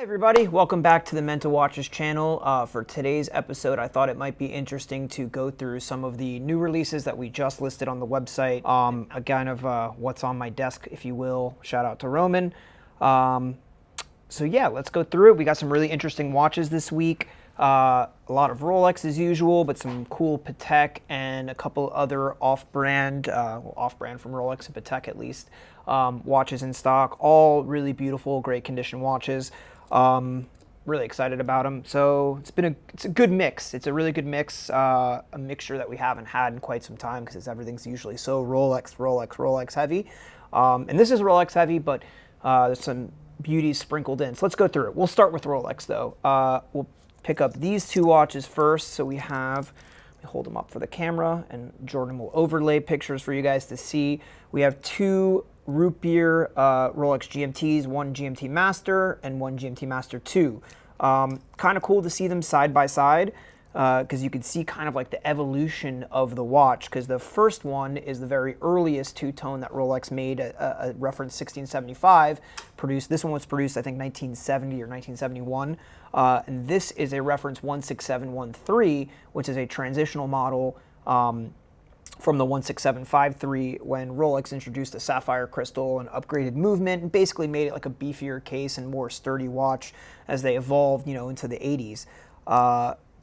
Everybody, welcome back to the Menta Watches channel. For today's episode, I thought it might be interesting to go through some of the new releases that we just listed on the website. A kind of what's on my desk, if you will. Shout out to Roman. So yeah, let's go through it. We got some really interesting watches this week. A lot of Rolex as usual, but some cool Patek and a couple other off-brand, off-brand from Rolex and Patek at least, watches in stock. All really beautiful, great condition watches. Really excited about them. So it's a good mix. It's a really good mix, a mixture that we haven't had in quite some time because everything's usually so Rolex heavy. And this is Rolex heavy, but there's some beauties sprinkled in. So let's go through it. We'll start with Rolex though. We'll pick up these two watches first. So we have, let me hold them up for the camera and Jordan will overlay pictures for you guys to see. We have two root beer Rolex GMTs, one GMT Master and one GMT Master 2. Kind of cool to see them side by side because you can see kind of like the evolution of the watch, because the first one is the very earliest two-tone that Rolex made, a reference 1675 produced. This one was produced I think 1970 or 1971, and this is a reference 16713, which is a transitional model from the 16753 when Rolex introduced a sapphire crystal and upgraded movement and basically made it like a beefier case and more sturdy watch as they evolved, into the 80s.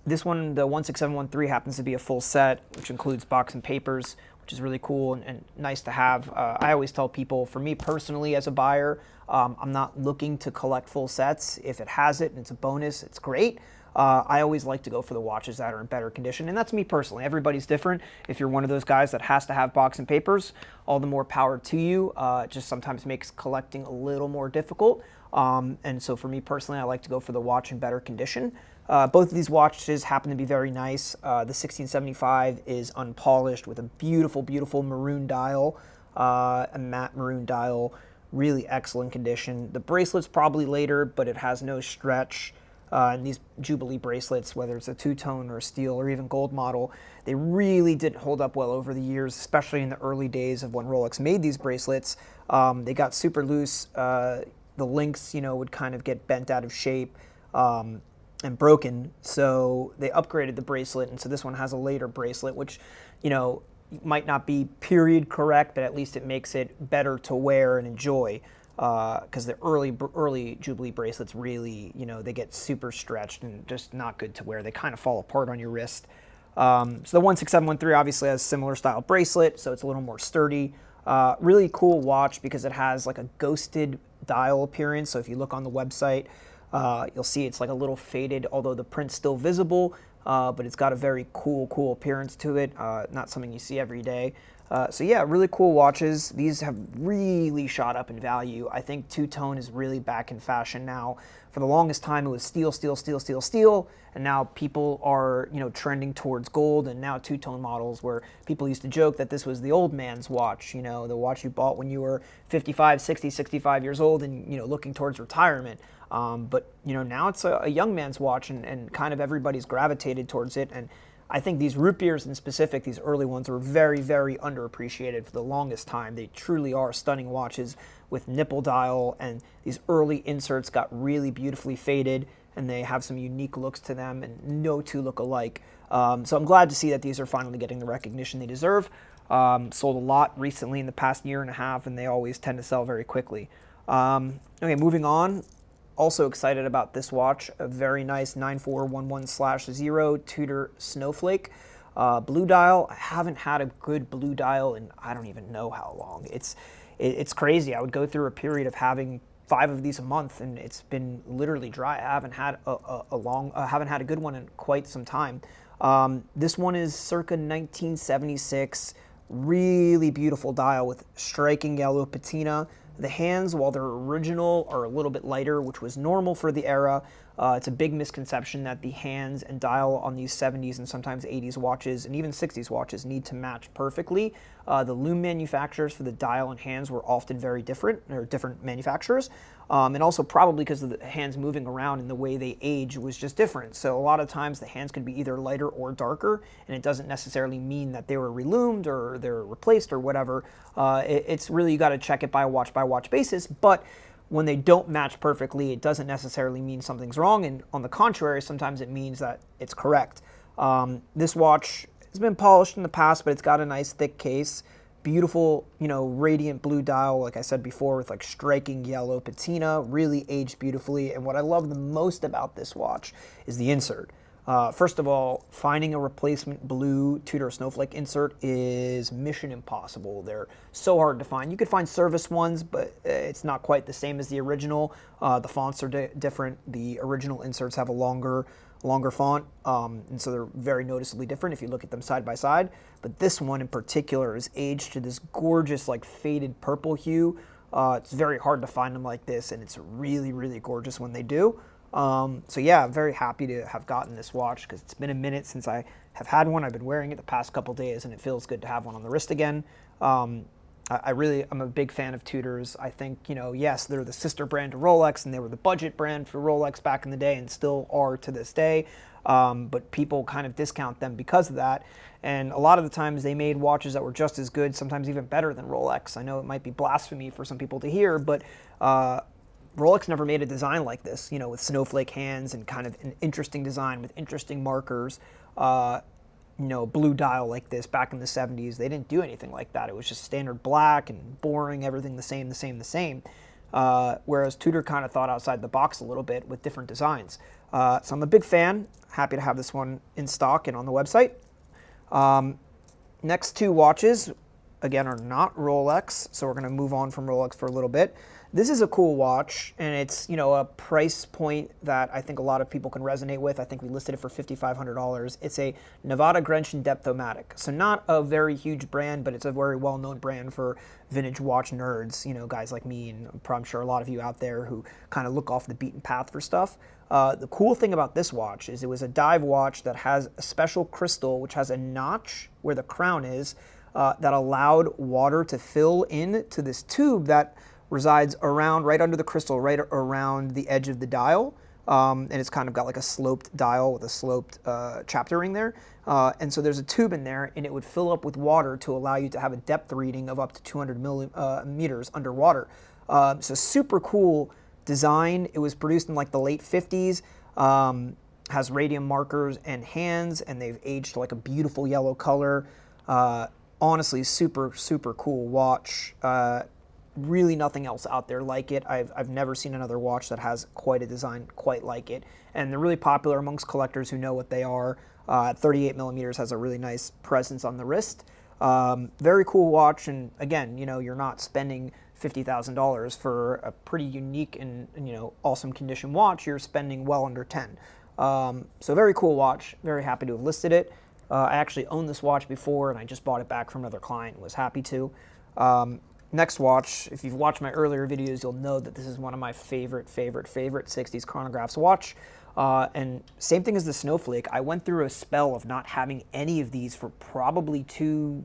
This one, the 16713, happens to be a full set, which includes box and papers, which is really cool and nice to have. I always tell people, for me personally as a buyer, I'm not looking to collect full sets. If it has it and it's a bonus, it's great. I always like to go for the watches that are in better condition, and that's me personally. Everybody's different. If you're one of those guys that has to have box and papers, all the more power to you. It just sometimes makes collecting a little more difficult. And so for me personally, I like to go for the watch in better condition. Both of these watches happen to be very nice. The 1675 is unpolished with a beautiful, beautiful maroon dial, a matte maroon dial, really excellent condition. The bracelet's probably later, but it has no stretch. And these Jubilee bracelets, whether it's a two-tone or a steel or even gold model, they really didn't hold up well over the years, especially in the early days of when Rolex made these bracelets. They got super loose. The links, would kind of get bent out of shape and broken. So they upgraded the bracelet, and so this one has a later bracelet, which, might not be period correct, but at least it makes it better to wear and enjoy. Because the early Jubilee bracelets really, they get super stretched and just not good to wear. They kind of fall apart on your wrist. So the 16713 obviously has a similar style bracelet, so it's a little more sturdy. Really cool watch because it has like a ghosted dial appearance. So if you look on the website, you'll see it's like a little faded, although the print's still visible, but it's got a very cool appearance to it. Not something you see every day. So yeah, really cool watches. These have really shot up in value. I think two-tone is really back in fashion now. For the longest time, it was steel, and now people are, trending towards gold, and now two-tone models where people used to joke that this was the old man's watch, the watch you bought when you were 55, 60, 65 years old and, looking towards retirement. But, now it's a young man's watch, and kind of everybody's gravitated towards it. And I think these root beers in specific, these early ones, were very underappreciated for the longest time. They truly are stunning watches with nipple dial, and these early inserts got really beautifully faded, and they have some unique looks to them, and no two look alike. So I'm glad to see that these are finally getting the recognition they deserve. Sold a lot recently in the past year and a half, and they always tend to sell very quickly. Okay, moving on. Also excited about this watch, a very nice 9411/0 Tudor Snowflake blue dial. I haven't had a good blue dial in I don't even know how long. It's crazy. I would go through a period of having 5 of these a month, and it's been literally dry. I haven't had haven't had a good one in quite some time. This one is circa 1976. Really beautiful dial with striking yellow patina. The hands, while they're original, are a little bit lighter, which was normal for the era. It's a big misconception that the hands and dial on these 70s and sometimes 80s watches and even 60s watches need to match perfectly. The loom manufacturers for the dial and hands were often very different, or different manufacturers. And also probably because of the hands moving around and the way they age was just different. So a lot of times the hands could be either lighter or darker, and it doesn't necessarily mean that they were reloomed or they're replaced or whatever. It's really, you got to check it by a watch basis. But when they don't match perfectly, it doesn't necessarily mean something's wrong, and on the contrary, sometimes it means that it's correct. This watch has been polished in the past, but it's got a nice thick case. Beautiful, radiant blue dial, like I said before, with like striking yellow patina, really aged beautifully. And what I love the most about this watch is the insert. First of all, finding a replacement blue Tudor snowflake insert is mission impossible. They're so hard to find. You could find service ones, but it's not quite the same as the original. The fonts are different. The original inserts have a longer font, and so they're very noticeably different if you look at them side by side. But this one in particular is aged to this gorgeous, like faded purple hue. It's very hard to find them like this, and it's really, really gorgeous when they do. So yeah, I'm very happy to have gotten this watch because it's been a minute since I have had one. I've been wearing it the past couple days, and it feels good to have one on the wrist again. I'm a big fan of Tudors. I think, yes, they're the sister brand to Rolex, and they were the budget brand for Rolex back in the day and still are to this day. But people kind of discount them because of that. And a lot of the times they made watches that were just as good, sometimes even better than Rolex. I know it might be blasphemy for some people to hear, but Rolex never made a design like this, with snowflake hands and kind of an interesting design with interesting markers. Blue dial like this back in the 70s. They didn't do anything like that. It was just standard black and boring, everything the same. Whereas Tudor kind of thought outside the box a little bit with different designs. So I'm a big fan. Happy to have this one in stock and on the website. Next two watches, again, are not Rolex, so we're going to move on from Rolex for a little bit. This is a cool watch, and it's, a price point that I think a lot of people can resonate with. I think we listed it for $5,500. It's a Nevada Grenchen Depth-O-Matic. So not a very huge brand, but it's a very well-known brand for vintage watch nerds, guys like me, and I'm sure a lot of you out there who kind of look off the beaten path for stuff. The cool thing about this watch is it was a dive watch that has a special crystal, which has a notch where the crown is, that allowed water to fill in to this tube that resides right under the crystal, right around the edge of the dial. And it's kind of got like a sloped dial with a sloped chapter ring there. And so there's a tube in there, and it would fill up with water to allow you to have a depth reading of up to 200 meters underwater. So super cool design. It was produced in like the late 50s. Has radium markers and hands, and they've aged to like a beautiful yellow color. Honestly, super, super cool watch. Really nothing else out there like it. I've never seen another watch that has quite a design quite like it. And they're really popular amongst collectors who know what they are. 38 millimeters has a really nice presence on the wrist. Very cool watch. And again, you're not spending $50,000 for a pretty unique and awesome condition watch. You're spending well under 10. So very cool watch. Very happy to have listed it. I actually owned this watch before, and I just bought it back from another client and was happy to. Next watch, if you've watched my earlier videos, you'll know that this is one of my favorite 60s chronographs watch. And same thing as the Snowflake. I went through a spell of not having any of these for probably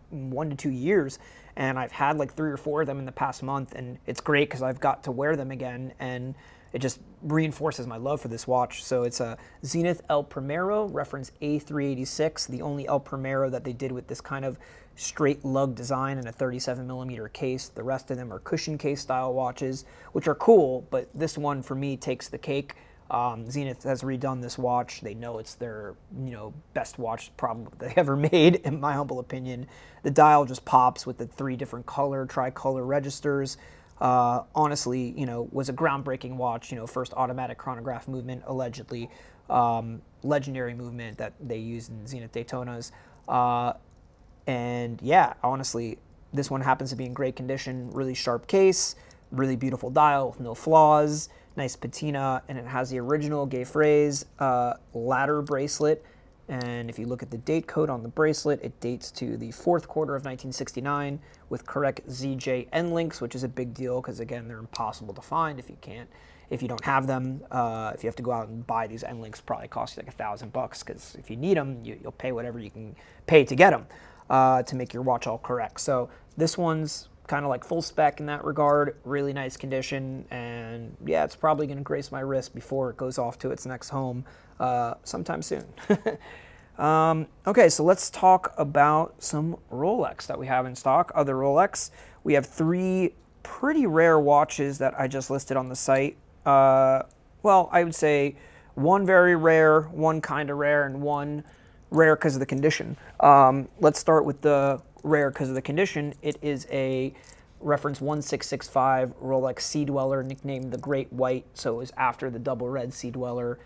1 to 2 years. And I've had like 3 or 4 of them in the past month. And it's great because I've got to wear them again. And it just reinforces my love for this watch. So it's a Zenith El Primero, reference A386, the only El Primero that they did with this kind of straight lug design and a 37 millimeter case. The rest of them are cushion case style watches, which are cool, but this one for me takes the cake. Zenith has redone this watch. They know it's their best watch probably they ever made, in my humble opinion. The dial just pops with the 3 different tricolor registers. Honestly, was a groundbreaking watch, first automatic chronograph movement, allegedly, legendary movement that they used in Zenith Daytonas. And yeah, honestly, this one happens to be in great condition, really sharp case, really beautiful dial with no flaws, nice patina, and it has the original Gay Phrase ladder bracelet. And if you look at the date code on the bracelet, it dates to the 4th quarter of 1969 with correct ZJ end links, which is a big deal because, again, they're impossible to find if you don't have them. If you have to go out and buy these end links, probably cost you like $1,000 because if you need them, you'll pay whatever you can pay to get them to make your watch all correct. So this one's kind of like full spec in that regard, really nice condition, and yeah, it's probably going to grace my wrist before it goes off to its next home sometime soon. Okay, so let's talk about some Rolex that we have in stock. Other Rolex, we have 3 pretty rare watches that I just listed on the site. Well, I would say one very rare, one kind of rare, and one rare because of the condition. Let's start with the rare because of the condition. It is a reference 1665 Rolex Sea-dweller, nicknamed the Great White, so it was after the double red Sea-dweller.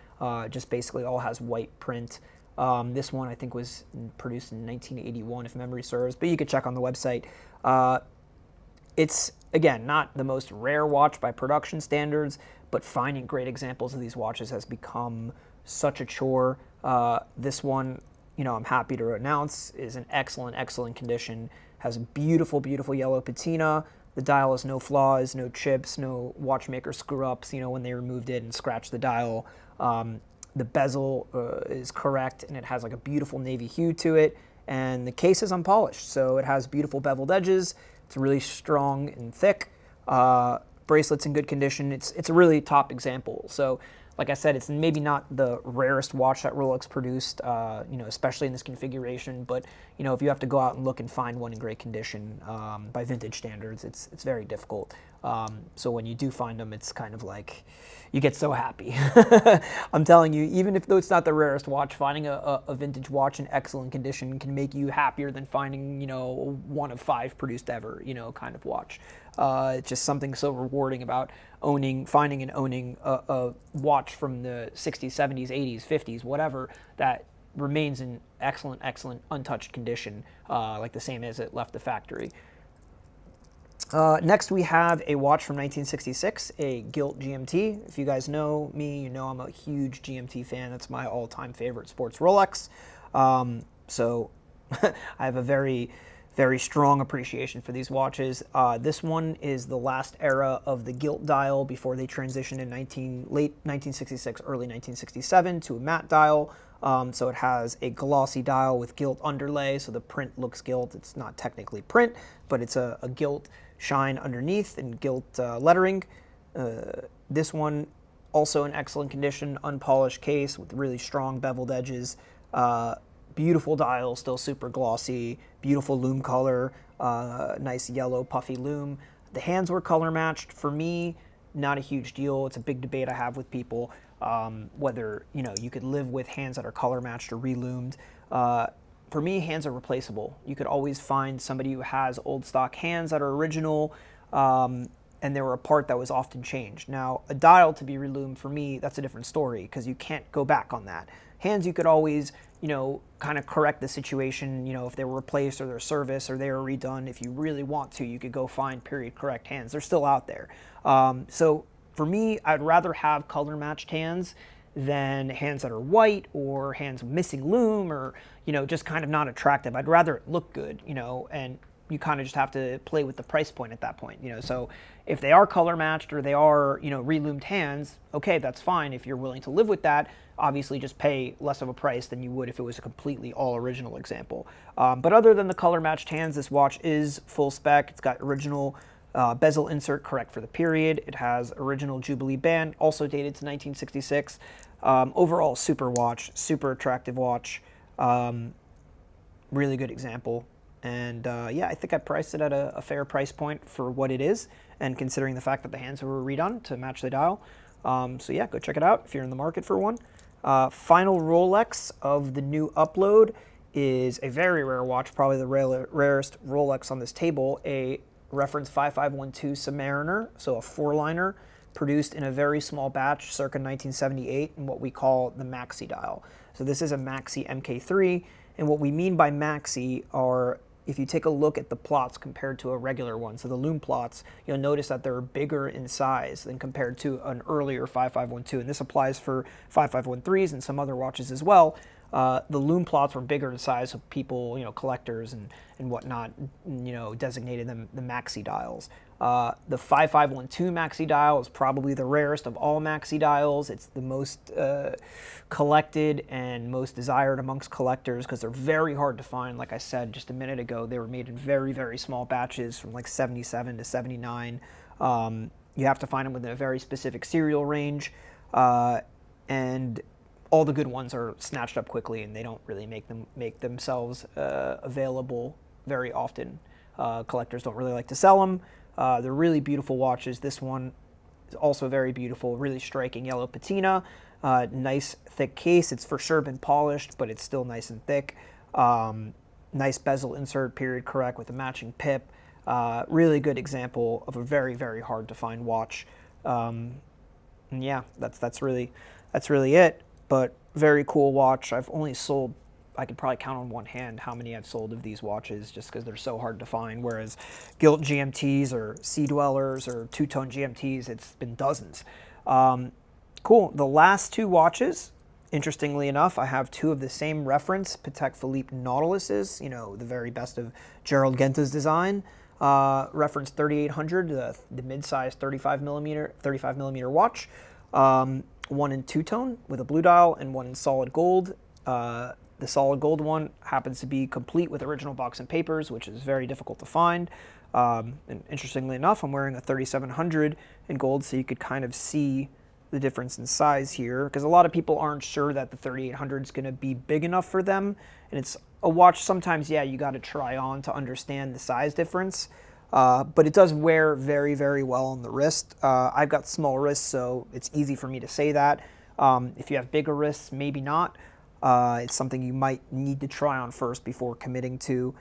Just basically all has white print. This one I think was produced in 1981 if memory serves, but you could check on the website. It's, again, not the most rare watch by production standards, but finding great examples of these watches has become such a chore. This one, I'm happy to announce is in excellent condition. Has beautiful yellow patina. The dial has no flaws, no chips, no watchmaker screw-ups, when they removed it and scratched the dial. The bezel is correct, and it has like a beautiful navy hue to it. And the case is unpolished, so it has beautiful beveled edges. It's really strong and thick. Bracelet's in good condition. It's a really top example. So, like I said, it's maybe not the rarest watch that Rolex produced, especially in this configuration. But if you have to go out and look and find one in great condition by vintage standards, it's very difficult. So when you do find them, it's kind of like you get so happy. I'm telling you, even if though it's not the rarest watch, finding a vintage watch in excellent condition can make you happier than finding one of 5 produced ever kind of watch. It's just something so rewarding about finding and owning a watch from the 60s, 70s, 80s, 50s, whatever, that remains in excellent, untouched condition, like the same as it left the factory. Next, we have a watch from 1966, a gilt GMT. If you guys know me, I'm a huge GMT fan. That's my all-time favorite sports Rolex. So I have a very strong appreciation for these watches. This one is the last era of the gilt dial before they transitioned in late 1966, early 1967 to a matte dial. So it has a glossy dial with gilt underlay, so the print looks gilt. It's not technically print, but it's a gilt shine underneath and gilt lettering. This one also in excellent condition, unpolished case with really strong beveled edges. Beautiful dial, still super glossy, beautiful lume color, nice yellow puffy lume. The hands were color matched. For me, not a huge deal. It's a big debate I have with people, whether you could live with hands that are color matched or relumed. For me, hands are replaceable. You could always find somebody who has old stock hands that are original, and they were a part that was often changed. Now, a dial to be relumed, for me, that's a different story because you can't go back on that. Hands, you could always, kind of correct the situation, if they were replaced or they're serviced or they were redone. If you really want to, you could go find period correct hands. They're still out there. So for me, I'd rather have color matched hands than hands that are white or hands missing lume or, just kind of not attractive. I'd rather it look good, and you kind of just have to play with the price point at that point, So if they are color matched or they are, relumed hands, okay, that's fine. If you're willing to live with that, obviously just pay less of a price than you would if it was a completely all original example. But other than the color matched hands, this watch is full spec. It's got original bezel insert correct for the period. It has original Jubilee band, also dated to 1966. Overall, super watch, super attractive watch. Really good example. And I think I priced it at a fair price point for what it is, and considering the fact that the hands were redone to match the dial. So go check it out if you're in the market for one. Final Rolex of the new upload is a very rare watch, probably the rarest Rolex on this table, a reference 5512 Submariner, so a 4-liner, produced in a very small batch circa 1978 in what we call the maxi dial. So this is a maxi MK3, and what we mean by maxi are, if you take a look at the plots compared to a regular one, so the lume plots, you'll notice that they're bigger in size than compared to an earlier 5512, and this applies for 5513s and some other watches as well. The lume plots were bigger in size, so people, collectors and whatnot, designated them the maxi dials. The 5512 maxi dial is probably the rarest of all maxi dials. It's the most collected and most desired amongst collectors because they're very hard to find. Like I said just a minute ago, they were made in very small batches from like 77 to 79. You have to find them within a very specific serial range, and all the good ones are snatched up quickly, and they don't really make themselves available very often. Collectors don't really like to sell them. They're really beautiful watches. This one is also very beautiful, really striking yellow patina. Nice thick case. It's for sure been polished, but it's still nice and thick. Nice bezel insert, period correct, with a matching pip. Really good example of a very, very hard to find watch. And yeah, that's really it. But very cool watch. I've only sold, I could probably count on one hand how many I've sold of these watches, just because they're so hard to find. Whereas gilt GMTs or Sea-dwellers or two-tone GMTs, it's been dozens. Cool. The last two watches, interestingly enough, I have two of the same reference, Patek Philippe Nautiluses, you know, the very best of Gerald Genta's design. Reference 3800, the mid-size 35 millimeter watch. One in two-tone with a blue dial and one in solid gold. The solid gold one happens to be complete with original box and papers, which is very difficult to find. And interestingly enough, I'm wearing a 3700 in gold, so you could kind of see the difference in size here, because a lot of people aren't sure that the 3800 is going to be big enough for them. And it's a watch sometimes, yeah, you got to try on to understand the size difference. But it does wear very, very well on the wrist. I've got small wrists, so it's easy for me to say that. If you have bigger wrists, maybe not. It's something you might need to try on first before committing to,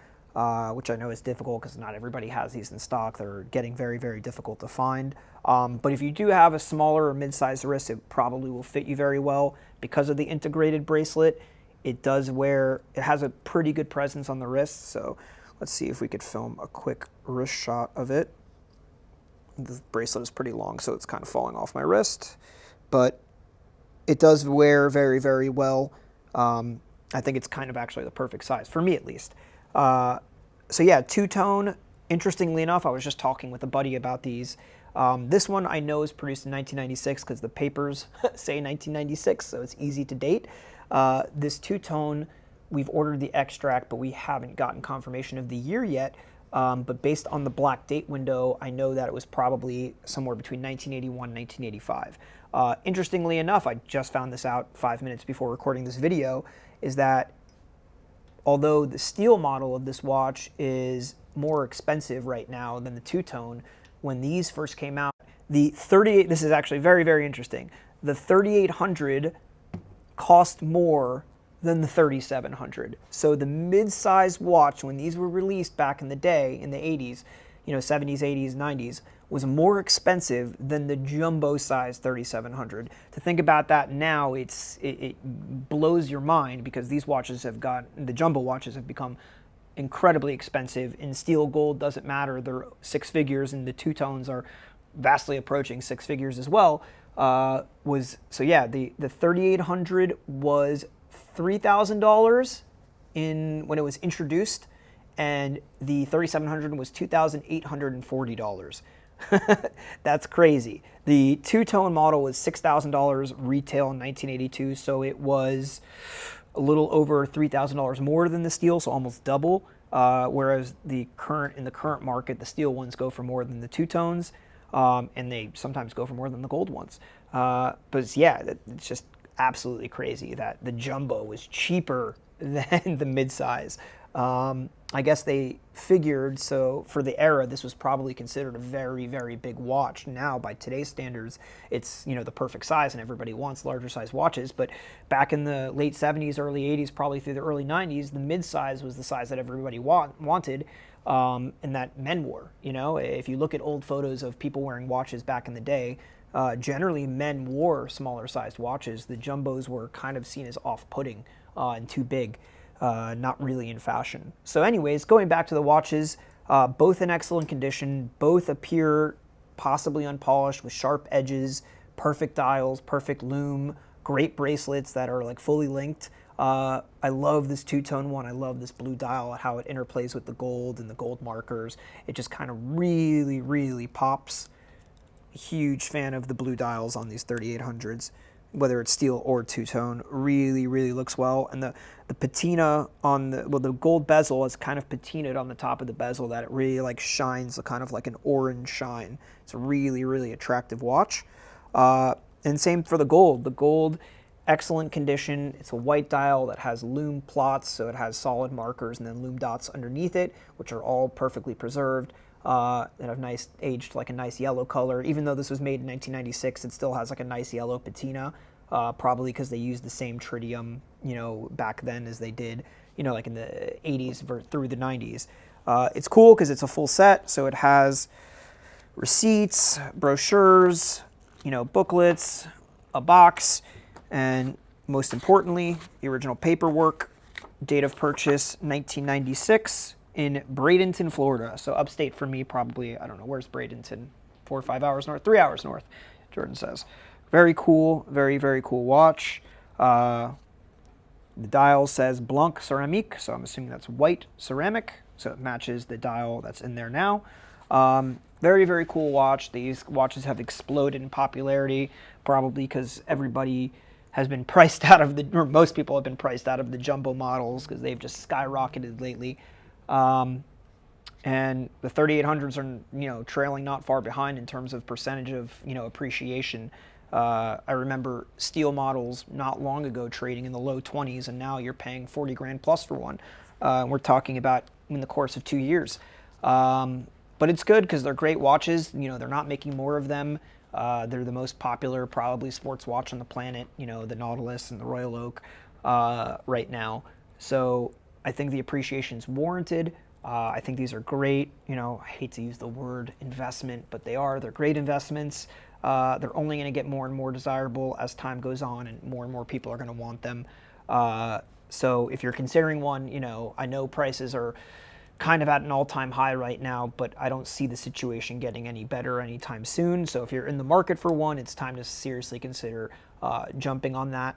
which I know is difficult because not everybody has these in stock. They're getting very, very difficult to find. But if you do have a smaller or mid-sized wrist, it probably will fit you very well because of the integrated bracelet. It has a pretty good presence on the wrist. So let's see if we could film a quick wrist shot of it. The bracelet is pretty long, so it's kind of falling off my wrist, but it does wear very, very well. I think it's kind of actually the perfect size, for me at least. So yeah, two-tone. Interestingly enough, I was just talking with a buddy about these. This one I know is produced in 1996 because the papers say 1996, so it's easy to date. This two-tone, we've ordered the extract, but we haven't gotten confirmation of the year yet. But based on the black date window, I know that it was probably somewhere between 1981 and 1985. Interestingly enough, I just found this out 5 minutes before recording this video, is that although the steel model of this watch is more expensive right now than the two-tone, when these first came out, this is actually very, very interesting. The 3800 cost more than the 3700. So the mid-size watch, when these were released back in the day, in the 80s, 70s, 80s, 90s, was more expensive than the jumbo size 3700. To think about that now, it blows your mind, because these watches the jumbo watches have become incredibly expensive. In steel, gold, doesn't matter. They're six figures, and the two-tones are vastly approaching six figures as well. The 3800 was $3,000 when it was introduced, and the 3700 was $2,840. That's crazy. The two-tone model was $6,000 retail in 1982, so it was a little over $3,000 more than the steel, so almost double. Whereas in the current market, the steel ones go for more than the two-tones, and they sometimes go for more than the gold ones. But yeah, it's just absolutely crazy that the jumbo was cheaper than the mid-size. I guess they figured, so for the era, this was probably considered a very, very big watch. Now, by today's standards, it's the perfect size, and everybody wants larger size watches. But back in the late 70s, early 80s, probably through the early 90s, the mid-size was the size that everybody wanted, and that men wore. If you look at old photos of people wearing watches back in the day, generally men wore smaller sized watches. The jumbos were kind of seen as off-putting and too big. Not really in fashion. So anyways, going back to the watches, both in excellent condition, both appear possibly unpolished with sharp edges, perfect dials, perfect lume, great bracelets that are like fully linked. I love this two-tone one. I love this blue dial, how it interplays with the gold and the gold markers. It just kind of really, really pops. Huge fan of the blue dials on these 3800s. Whether it's steel or two-tone, really, really looks well. And the patina on the gold bezel is kind of patinaed on the top of the bezel, that it really shines kind of like an orange shine. It's a really, really attractive watch. And same for the gold. The gold, excellent condition. It's a white dial that has lume plots, so it has solid markers and then lume dots underneath it, which are all perfectly preserved. that have nice aged like a nice yellow color. Even though this was made in 1996, it still has like a nice yellow patina, probably because they used the same tritium, you know, back then as they did, you know, like in the 80s through the 90s. It's cool because it's a full set, so it has receipts, brochures, you know, booklets, a box, and most importantly, the original paperwork. Date of purchase 1996 in Bradenton, Florida. So upstate for me, probably, I don't know, where's Bradenton? 4 or 5 hours north, 3 hours north, Jordan says. Very cool, very, very cool watch. The dial says Blanc Ceramique, so I'm assuming that's white ceramic, so it matches the dial that's in there now. Very, very cool watch. These watches have exploded in popularity, probably because everybody has been priced out of the, or most people have been priced out of the jumbo models because they've just skyrocketed lately. And the 3800s are, you know, trailing not far behind in terms of percentage of, you know, appreciation. I remember steel models not long ago trading in the low 20s, and now you're paying 40 grand plus for one. We're talking about in the course of 2 years. But it's good because they're great watches. You know, they're not making more of them. They're the most popular, probably, sports watch on the planet, you know, the Nautilus and the Royal Oak right now. So I think the appreciation is warranted. I think these are great, you know, I hate to use the word investment, but they're great investments. They're only going to get more and more desirable as time goes on, and more people are going to want them. So if you're considering one, you know, I know prices are kind of at an all-time high right now, but I don't see the situation getting any better anytime soon. So if you're in the market for one, it's time to seriously consider jumping on that.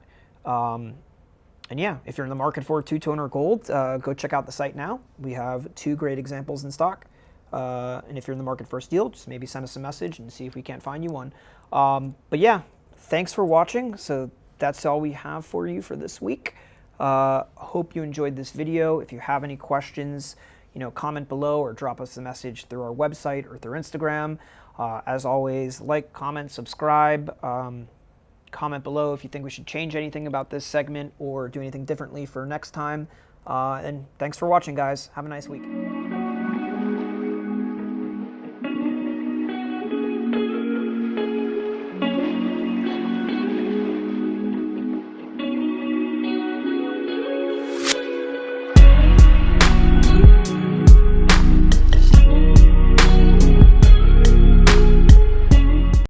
And yeah, if you're in the market for a two-tone or gold, go check out the site now. We have 2 great examples in stock. And if you're in the market for a steel, just maybe send us a message and see if we can't find you one. But yeah, thanks for watching. So that's all we have for you for this week. Hope you enjoyed this video. If you have any questions, you know, comment below or drop us a message through our website or through Instagram. As always, like, comment, subscribe. Comment below if you think we should change anything about this segment or do anything differently for next time. And thanks for watching, guys. Have a nice week.